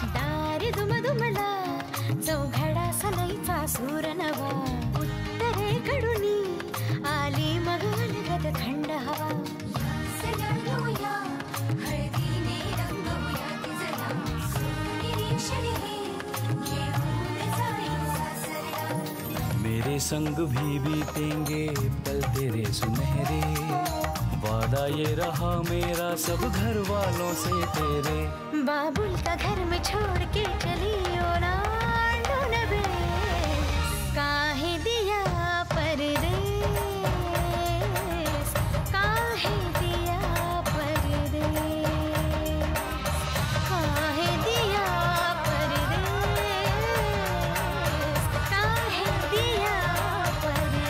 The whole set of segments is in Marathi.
दारी दुमदुमला चौघडा सलईचा सूर नवा उत्तरेकडून आली मग अलगद थंड हवा हळदीने रंगवूया तिजला निरीक्षण हे घेऊन जाई सासरला मेरे संग भी बीतेंगे पल तेरे सुनहरे वादा ये रहा मेरा सब घर वालों से तेरे बाबुल का घर में छोड़ के चली ओ ना ढूंढबे काहे दिया परदेस काहे दिया परदेस काहे दिया परदेस काहे दिया परदेस।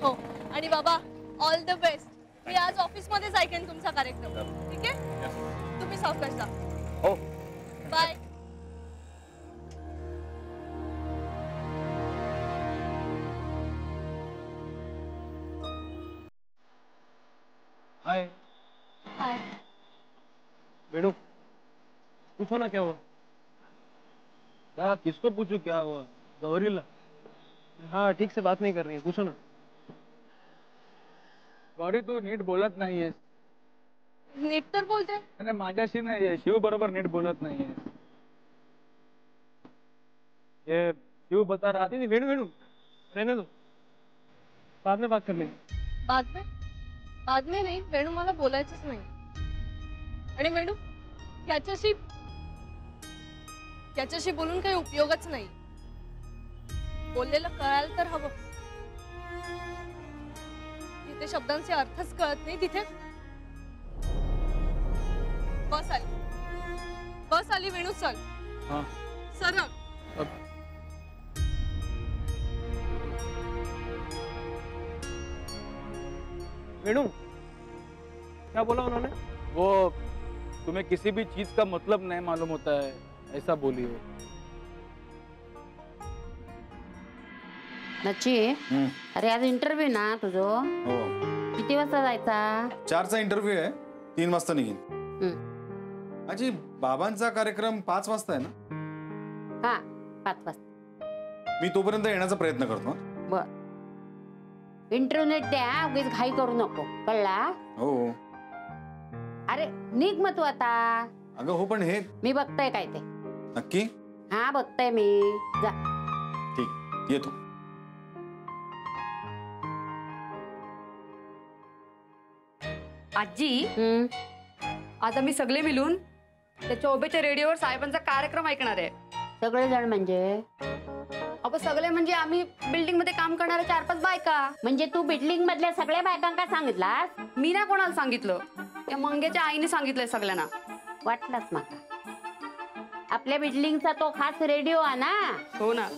हो आणि बाबा ऑल द बेस्ट. मी आज ऑफिस मध्येच ऐकेन तुमचा कार्यक्रम. ठीक आहे तुम्ही सावकाश जा. हो बाय. हाय हाय. बेड़ू पूछो ना क्या हुआ. क्या किसको पूछू क्या हुआ. गौरीला. हाँ ठीक से बात नहीं कर रही है. पूछो ना. गौरी तू नीट बोलत नाहीये. नीट तर बोलते. अरे माझ्याशी नाही शिव बरोबर नीट बोलत नाहीये. ये शिव बता रहा थी. वेणू वेणू रहने दो बाद में बात कर लेंगे. बाद में नाही. वेणू मला बोलायचंच नाही. आणि वेणू याच्याशी बोलून काही उपयोगच नाही. बोललेलं कळायला तर हवं. जिथे शब्दांचे अर्थच कळत नाही तिथे. बस आली वेणू. चल. हाँ सरळ. वेणु क्या बोला उन्होंने. वो तुम्हें किसी भी चीज का मतलब नहीं मालूम होता है ऐसा बोली हो. नच्ची. अरे आज इंटरव्ह्यू ना तुझं. हो. किती वाजता जायचा. 4चा इंटरव्ह्यू आहे. 3 वाजता निघेन. आजी बाबांचा कार्यक्रम 5 वाजता आहे ना. हा 5 वाजता. मी तोपर्यंत येण्याचा प्रयत्न करतो. बर. इंटरनेट द्या उगीच घाई करू नको कळला. हो. अरे निघ मग तू आता. अगं हो पण हे मी बघताय काय ते. नक्की. हा बघताय मी. जा. ठीक येतो. आजी आज आम्ही सगळे मिळून त्या चौबेच्या रेडिओवर साहेबांचा कार्यक्रम ऐकणार आहे. सगळे जण म्हणजे. अगं सगळे म्हणजे आम्ही बिल्डिंग मध्ये काम करणाऱ्या 4-5 बायका. म्हणजे तू बिल्डिंग मधल्या सगळ्या बायकांका सांगितलास. मी ना कोणाला सांगितलं. त्या मंगेच्या आईने सांगितलंय सगळ्यांना. वाटलाच माका. आपल्या बिल्डिंगचा तो खास रेडिओ आहे ना. हो ना.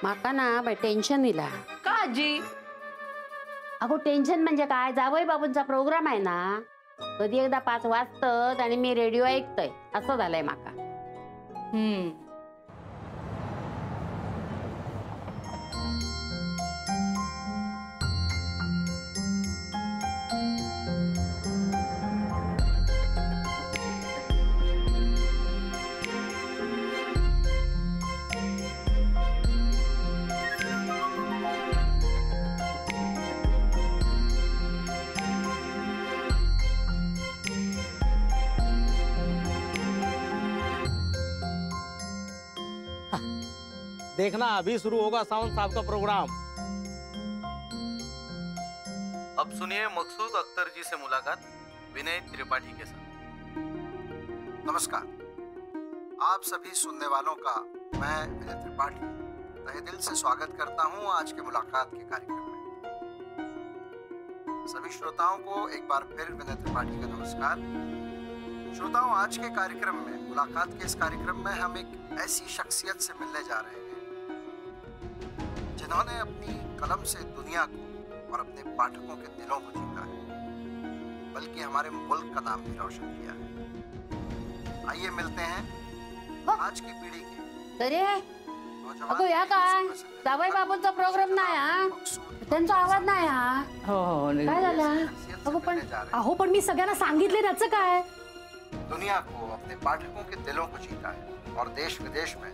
माका ना बाय टेन्शन इला. का आजी. अगो टेन्शन म्हणजे काय. जावई बाबूंचा प्रोग्राम आहे ना. कधी एकदा 5 वाजतात आणि मी रेडिओ ऐकतोय असं झालंय माका. देखना अभी शुरू होगा सावंत साहब का प्रोग्राम. अब सुनिए मकसूद अख्तर जी से मुलाकात विनय त्रिपाठी के साथ. नमस्कार आप सभी सुनने वालों का मैं विनय त्रिपाठी तहे दिल से स्वागत करता हूं आज के मुलाकात के कार्यक्रम में. सभी श्रोताओं को एक बार फिर विनय त्रिपाठी का नमस्कार. श्रोताओं आज के कार्यक्रम में मुलाकात के इस कार्यक्रम में हम एक ऐसी शख्सियत से मिलने जा रहे हैं जिन्होंने अपनी कलम से दुनिया को और अपने पाठकों के दिलों को जीता है, बल्कि हमारे मुल्क का नाम भी रोशन किया है. आइए मिलते हैं आज की पीढ़ी के अरे अगो या काय जावई बाबूंचा प्रोग्राम नाही हा, त्यांचा आवाज नाही हा. काय झालं अगो पण अहो पण मी सगळ्यांना सांगितले त्याचं काय. दुनिया को अपने पाठकों के दिलों को जीता है और देश विदेश में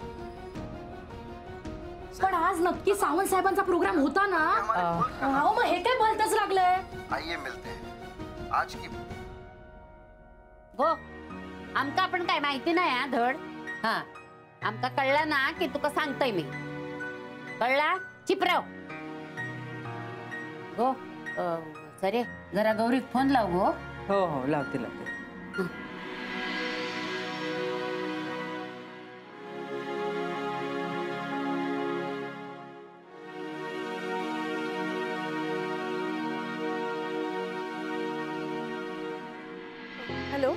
पण आज नक्की सावंत साहेबांचा प्रोग्राम होता ना. अहो मग हे काय भलतच लागलंय. आइए मिलते हैं आज की गो आमका पण काय माहिती नाही हा धड. हा आमका कळला ना की तुका सांगतोय मी. कळला चिपराव गो. सरे जरा गौरीक फोन लाव गो. हो हो लावते लावते. हॅलो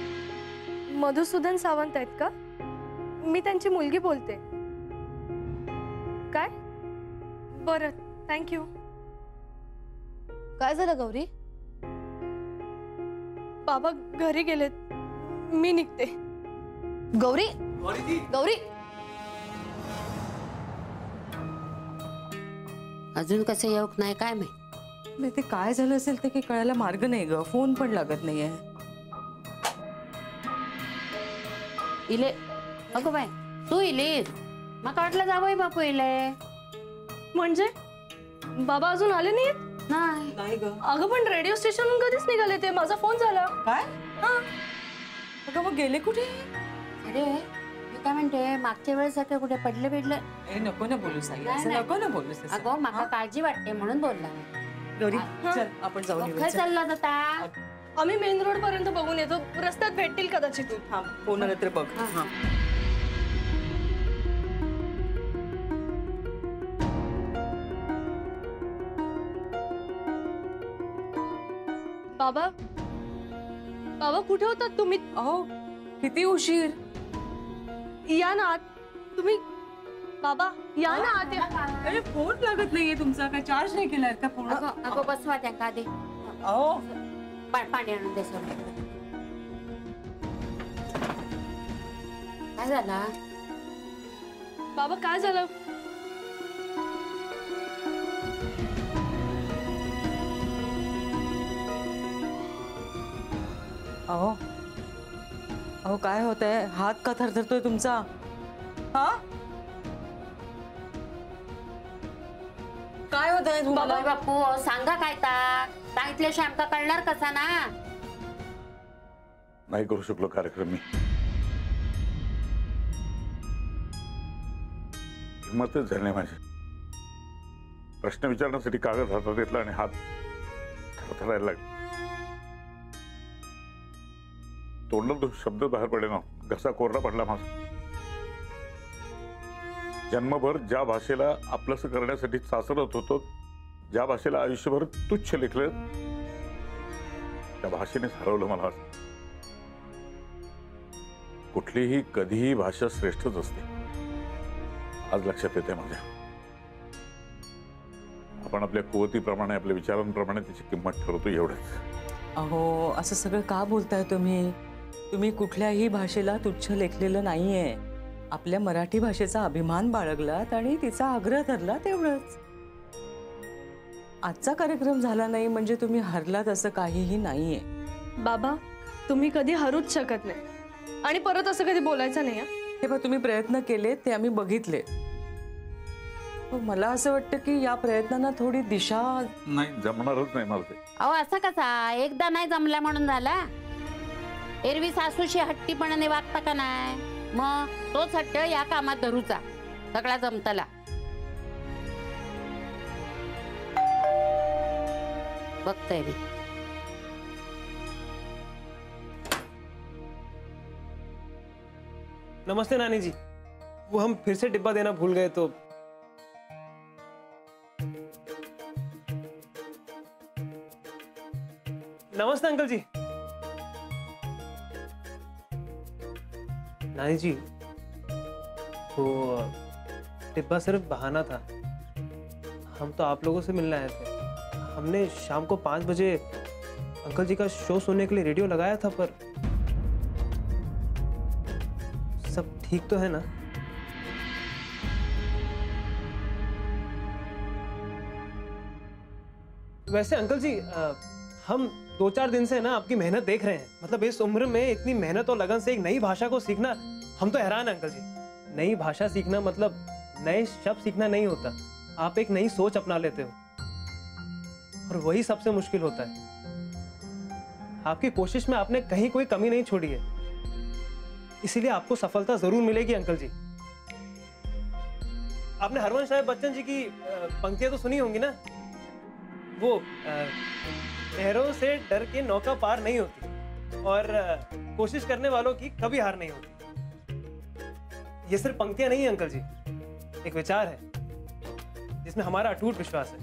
मधुसूदन सावंत आहेत का. मी त्यांची मुलगी बोलते. काय बरं थँक्यू. काय झालं गौरी. बाबा घरी गेलेत. मी निघते. गौरी गौरी अजून कसं येऊक नाही काय माहिती. ते काय झालं असेल ते काही कळायला मार्ग नाही ग. फोन पण लागत नाहीये. इले अगो बाय तू इलेस मग वाटलं जावई बापू इले. म्हणजे बाबा अजून आले नाहीत. नाही नाही ग. अगं पण रेडिओ स्टेशनहून कधीच निघाले ते. माझा फोन झाला. काय अगं मग गेले कुठे. अरे मी काय म्हणते मागच्या वेळेस सारखे कुठे पडले बिडले. ए नको ना बोलू साई. नाही, असं नाही. नको ना बोलूस असं. अगो माका काळजी वाटते म्हणून बोलला. गौरी चल आपण जाऊन मग येऊ. खय चल. चालला जाता. आम्ही मेन रोड पर्यंत बघून येतो. रस्त्यात भेटतील कदाचित. थांब फोन आला तर बघ. हा. बाबा बाबा कुठे होतात तुम्ही. अहो किती उशीर. या ना आत. तुम्ही बाबा या ना आत या. अरे फोन लागत नाहीये तुमचा. काय चार्ज नाही केलाय का पूर्ण. अगो बसवा त्यांका आधी. अहो पाणी आणून दे सोड. काय झाला बाबा काय झालं. अहो अहो काय होतंय. हात का थरथरतोय तुमचा. हा काय होतंय तुम्हाला. बाबा बापू सांगा काय ता. सांगितल्याशिवाय आमका कळणार कसा ना. नाही करू शकलो कार्यक्रम मी. हिंमतच झाली नाही माझी. प्रश्न विचारण्यासाठी कागद हातात घेतला आणि हात थरथरायला लागले. तोंडात तो शब्द बाहेर पडेना. घसा कोरडा पडला माझा. जन्मभर ज्या भाषेला आपलंसं करण्यासाठी चाचरत होतो, ज्या भाषेला आयुष्यभर तुच्छ लेखलं, त्या भाषेने हरवलं मला. कुठलीही कधीही भाषा श्रेष्ठच असते. आज लक्षात येते माझ्या. आपण आपल्या कुवतीप्रमाणे आपल्या विचारांप्रमाणे त्याची किंमत ठरवतो एवढंच. अहो असं सगळं का बोलताय तुम्ही. तुम्ही कुठल्याही भाषेला तुच्छ लेखलेलं नाहीये. आपल्या मराठी भाषेचा अभिमान बाळगलात आणि तिचा आग्रह धरला तेवढंच. आजचा कार्यक्रम झाला नाही म्हणजे तुम्ही हरलात असं काहीही नाहीये. बाबा तुम्ही कधी हरूच शकत नाही. आणि परत असं कधी बोलायचं नाही. हे बघ तुम्ही प्रयत्न केले ते आम्ही बघितले. मला असं वाटतं की या प्रयत्नांना थोडी दिशा. नाही जमणारच नाही मला ते. अहो असा कसा. एकदा नाही जमला म्हणून झाला. एरवी सासूशी हट्टीपणाने वागता का नाही. मग तोच हट्ट या कामात धरूचा. सगळा जमतला. बघतोय मी. नमस्ते नानी जी. वो हम फिर से डिब्बा देना भूल गए तो. नमस्ते अंकल जी. नानी जी वो डिब्बा सिर्फ बहाना था. हम तो आप लोगों से मिलने आए थे. हमने शाम को 5 बजे अंकल जी का शो सुनने के लिए रेडियो लगाया था, पर सब ठीक तो है ना? वैसे अंकल जी हम 2-4 दिन से ना आपकी मेहनत देख रहे हैं। मतलब इस उम्र में इतनी मेहनत और लगन से एक नई भाषा को सीखना, हम तो हैरान हैं अंकल जी। नई भाषा सीखना मतलब नए शब्द सीखना नहीं होता, आप एक नई सोच अपना लेते हो और वही सबसे मुश्किल होता है। आपकी कोशिश में आपने कहीं कोई कमी नहीं छोड़ी है, इसीलिए आपको सफलता जरूर मिलेगी अंकल जी। आपने हरवंश राय बच्चन जी की पंक्तियां तो सुनी होंगी ना, वो लहरों से डर के नौका पार नहीं होती और कोशिश करने वालों की कभी हार नहीं होती। ये सिर्फ पंक्तियां नहीं है अंकल जी, एक विचार है जिसमें हमारा अटूट विश्वास है।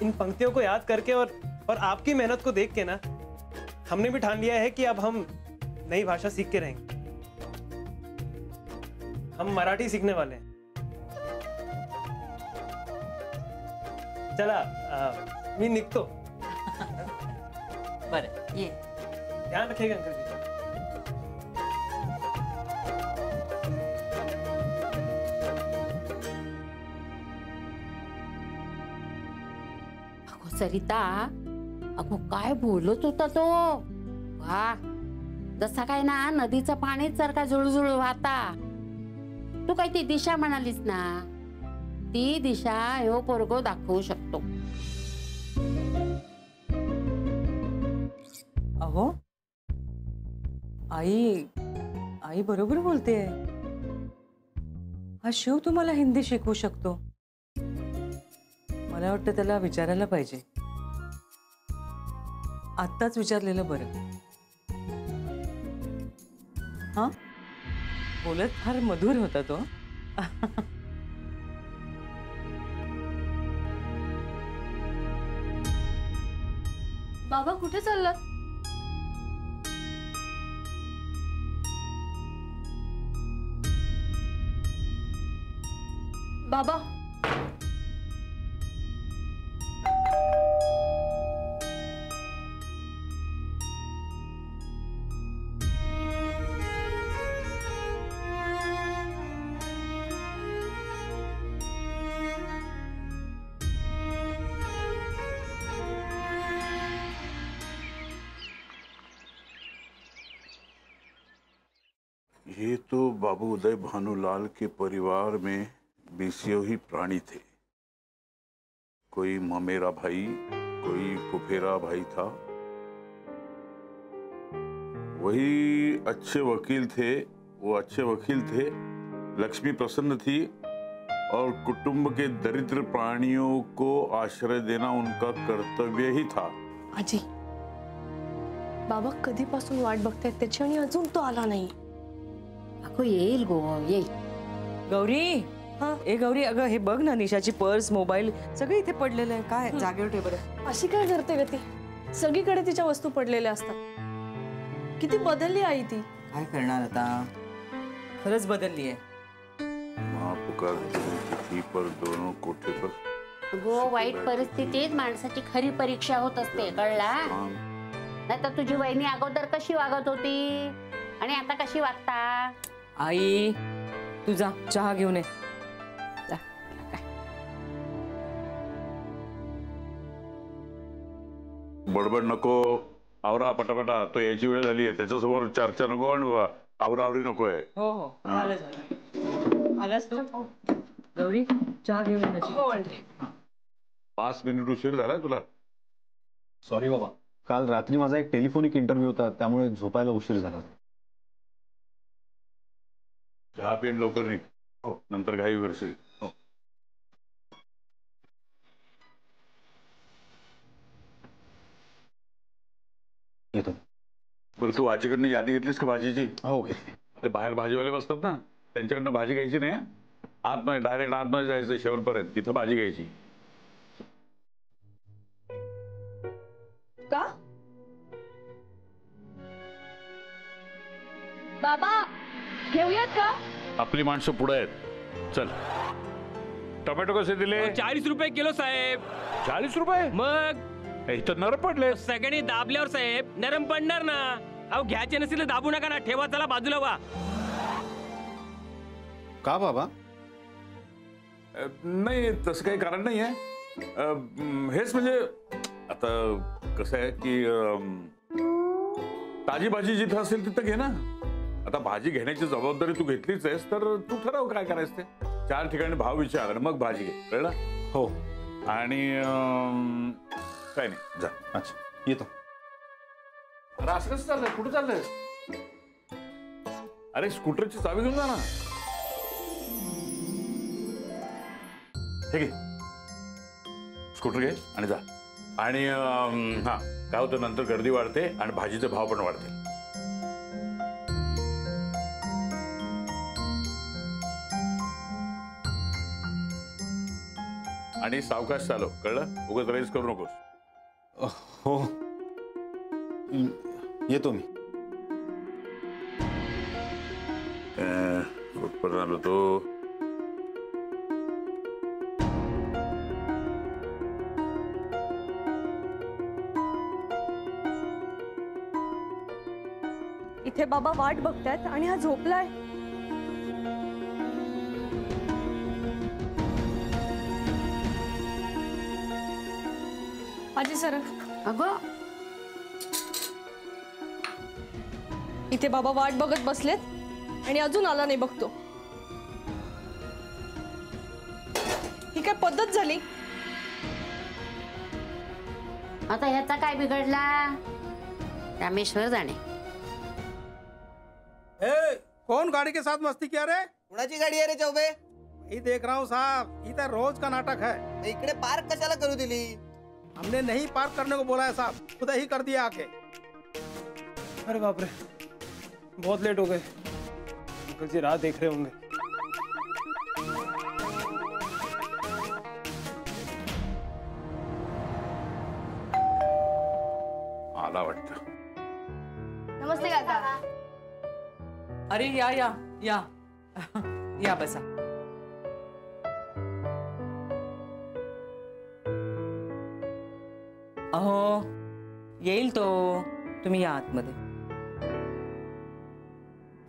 इन पंक्तियों को याद करके और आपकी मेहनत को देख के ना, हमने भी ठान लिया है कि अब हम नई भाषा सीख के रहेंगे। हम मराठी सीखने वाले हैं। चला मी निघतो। बरं ये ध्यान रखिएगा अंकल जी। अगो सरिता, अगो काय बोलत होता तो? वा, जसा काय ना नदीचं पाणीच सारखा जुळजुळ वाहता. तू काय ती दिशा म्हणालीस ना, ती दिशा ह्यो पोरगो दाखवू शकतो. अहो आई आई बरोबर बोलते. हा शिव तुम्हाला हिंदी शिकवू शकतो. मला वाटतं त्याला विचारायला पाहिजे. आत्ताच विचारलेलं बरं. हा, बोलत फार मधुर होता तो. बाबा कुठे चाललात? बाबा, ये तो बाबू उदय भानुलाल के परिवार में बीसियों ही प्राणी थे। कोई ममेरा भाई, कोई फुफेरा भाई था। वही अच्छे वकील थे, वो अच्छे वकील थे। लक्ष्मी प्रसन्न थी और कुटुंब के दरिद्र प्राणियों को आश्रय देना उनका कर्तव्य ही था। आजी, बाबा कधीपासून वाट बघतायत त्याची आणि अजून तो आला नाही. अगो येईल गो, येईल. गौरी, हा ए गौरी, अगं हे बघ ना, निशाची पर्स, मोबाईल सगळं इथे पडलेलं आहे. काय जागेवर ठेव बरं. अशी काय करते ग ती? सगळीकडे तिच्या वस्तू पडलेल्या असतात. किती बदलली आई ती. काय करणार आता, खरंच बदलली आहे. माँ पुकारती थी पर दोनों कोठे पर. अगो वाईट परिस्थितीत माणसाची खरी परीक्षा होत असते, कळला? नाहीतर तुझी वहिनी अगोदर कशी वागत होती आणि आता कशी वागता? आई तू जा, चहा घेऊन ये. बडबड नको, आवरा पटापटा. तो याची वेळ झाली आहे, त्याच्यासमोर चर्चा नको आणि आवरावरी नको आहे. हो हो, झालं झालं. आलास तू गौरी, चहा घेऊन ये. 5 मिनिट उशीर झाला तुला. सॉरी बाबा, काल रात्री माझा एक टेलिफोनिक इंटरव्ह्यू होता, त्यामुळे झोपायला उशीर झाला. चहा पिऊन लवकर निघ. हो, नंतर घाई करशील. हो. येतो. बरं, तू आजीकडनं यादी घेतलीस का भाजीची? हो. ते बाहेर भाजीवाले बसतात ना, त्यांच्याकडनं भाजी घ्यायची नाही. आतमध्ये डायरेक्ट आतमध्ये जायचं शेवटपर्यंत, तिथं भाजी घ्यायची. का बाबा, घेऊयात का? आपली माणसं पुढे आहेत. चल. टोमॅटो कसे दिले? 40 रुपये किलो साहेब. 40 रुपये? मग इथं नरम पडले. सगळ्यांनी दाबल्यावर साहेब नरम पडणार ना. अहो घ्यायचे नसेल तर दाबू नका ना, ठेवा, चला बाजूला वा. का बाबा? नाही तसं काही कारण नाही आहे. हेच म्हणजे आता कसं आहे की ताजी भाजी जिथं असेल तिथं घे ना. आता भाजी घेण्याची जबाबदारी तू घेतलीच आहेस तर तू ठरव काय करायचं ते. 4 ठिकाणी भाव विचार आणि मग भाजी घे, कळलं? हो. आणि काय नाही, जा. अच्छा, येतो. अरे असं कसं चाललंय? कुठं चाललंय? अरे स्कूटरची चावी घेऊन जा ना. हे घे, स्कूटर घे आणि जा. आणि हा काय होतं, नंतर गर्दी वाढते आणि भाजीचे भाव पण वाढते. आणि सावकाश चालव, कळलं? उगाच रेस करू नकोस. हो, येतो मी. कुठपर्यंत आलो तो? इथे बाबा वाट बघतायत आणि हा झोपलाय. आजी सर, अगं इथे बाबा वाट बघत बसलेत आणि अजून आला नाही बघतो. ही काय पद्धत झाली? आता ह्याचा काय बिघडला? रामेश्वर जाणे. कौन गाड़ी के साथ मस्ती किया रे? कुणाची गाडी आहे रे चौबे? वही देख रहा हूँ साहब, ये तो रोज का नाटक है. इकडे पार्क कशाला करू दिली? हमने नहीं पार्क करने को बोला है साहब, खुद ही कर दिया आके. अरे बाप रे, बहुत लेट हो गए. अंकल जी राह देख रहे होंगे. आला वाटतं. नमस्ते काका. अरे या या या या बसा. अहो येईल तो, तुम्ही या आतमध्ये.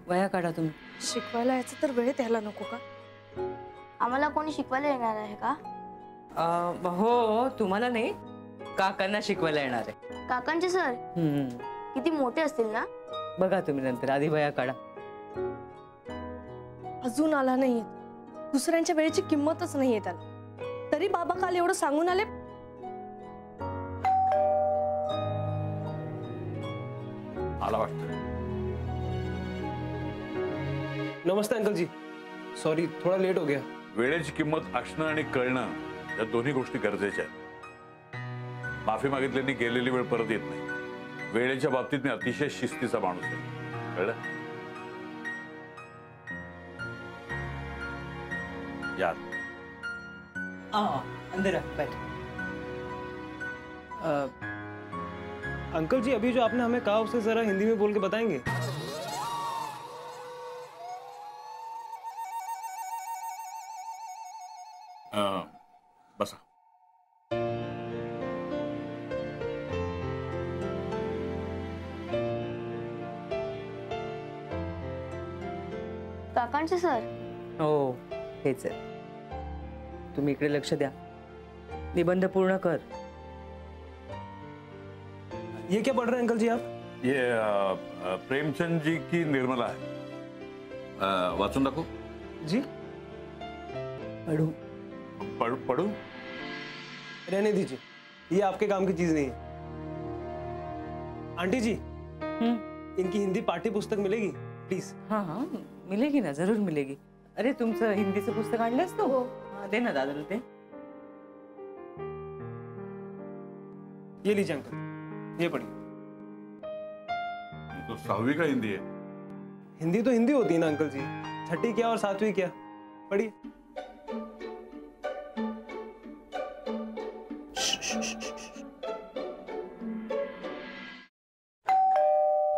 वया काढा तुम्ही. शिकवायला यायचं तर वेळेत यायला नको का? आम्हाला कोणी शिकवायला येणार आहे का? हो, तुम्हाला नाही, काकांना शिकवायला येणार आहे. काकांचे सर किती मोठे असतील ना? बघा तुम्ही नंतर, आधी वया काढा. अजून आला नाही. दुसऱ्यांच्या वेळेची किंमतच नाहीये त्याला. तरी बाबा काल एवढं सांगून आले. आला वाटतं. नमस्ते अंकल जी, सॉरी थोड़ा लेट हो गया. वेळेची किंमत असणं आणि कळणं या दोन्ही गोष्टी गरजेच्या आहेत. माफी मागितल्याने गेलेली वेळ परत येत नाही. वेळेच्या बाबतीत मी अतिशय शिस्तीचा माणूस आहे, कळलं? यार अंदर बैठ. अंकल जी अभी जो आपने हमें कहा उसे जरा हिंदी में बोल के बताएंगे? बसा. काकांचे सर? हो हेच आहे. तुम्ही इकडे लक्ष द्या. निबंध पूर्ण कर. ये क्या पढ़ रहे हैं अंकल जी आप? ये प्रेमचंद जी की निर्मला है. वाचून दाखव. जी पढ़ू. पढ़ू. रहने दीजिए, ये आपके काम की चीज नहीं है. आंटी जी, इनकी हिंदी पाठ्य पुस्तक मिलेगी प्लीज? हाँ हाँ मिलेगी ना, जरूर मिलेगी. अरे तुमचं हिंदीचं पुस्तक आणलंस तू? दे ना दादाला ते. ये लीजिए अंकल, ये पढ़िए. तो 6वीं का हिंदी है. हिंदी तो हिंदी होती है ना अंकल जी, 6ठी क्या और 7वीं क्या. पढ़िए.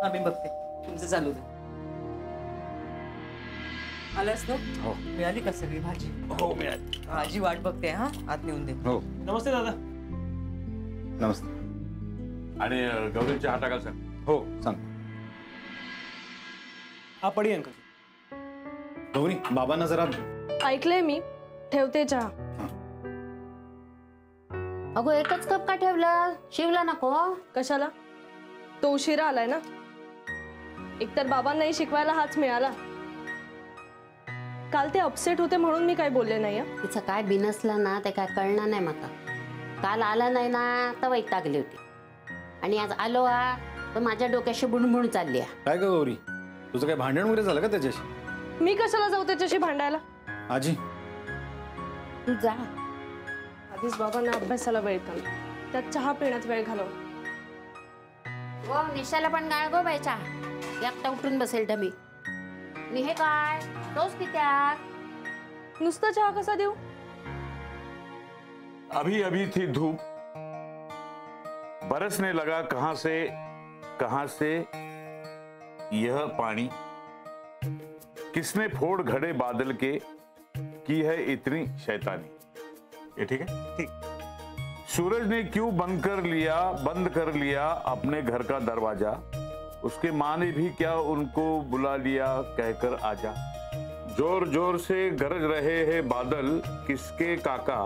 आम्ही बघते, तुमचं चालू दे. आलास ना? हो. मिळाली का सगळी भाजी? हो मिळाली. भाजी वाट बघते. हा आत नेऊन दे. हो. नमस्ते दादा. नमस्ते. आणि गौरींची हात टाकाल सर. हो सांग. आप पढ़िए अंकल जी। गौरी बाबांना जरा ऐकलंय मी, ठेवते चहा. अगो एकच कप का ठेवलं? शिवला नको? कशाला? तो उशिरा आलाय ना. एकतर बाबांनाही शिकवायला हाच मिळाला. काल ते अपसेट होते म्हणून मी काय बोलले नाही. तिचं काय बिनसलं ना ते काय कळणार नाही माका. काल आला नाही ना तर वैतागली होती आणि आज आलो हा तर माझ्या डोक्याशी बुणबुण चालली आहे. काय ग गौरी, तुझं काय भांडण वगैरे झालं का त्याच्याशी? मी कशाला जाऊ त्याच्याशी भांडायला? आजी तू जा. आधीच बाबांना अभ्यासाला वेळ कमी, त्यात चहा पिण्यात वेळ घालव. हो निशाला पण गाळ गो बाई चहा. एकटा उठून बसेल डमी. आणि हे काय रोज पित्यात? नुसता चहा कसा देऊ? अभी अभी थी धूप, बरसने लगा कहां से यह पानी, किसने फोड़ घड़े बादल के, की है इतनी शैतानी. ये ठीक है? ठीक. सूरज ने क्यों बंद कर लिया अपने घर का दरवाजा, उसके माँ ने भी क्या उनको बुला लिया कहकर आजा. जोर जोर से गरज रहे हैं बादल, किसके काका,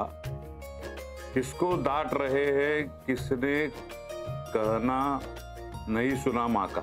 किसको डांट रहे हैं, किसने कहना नहीं सुना माँ का.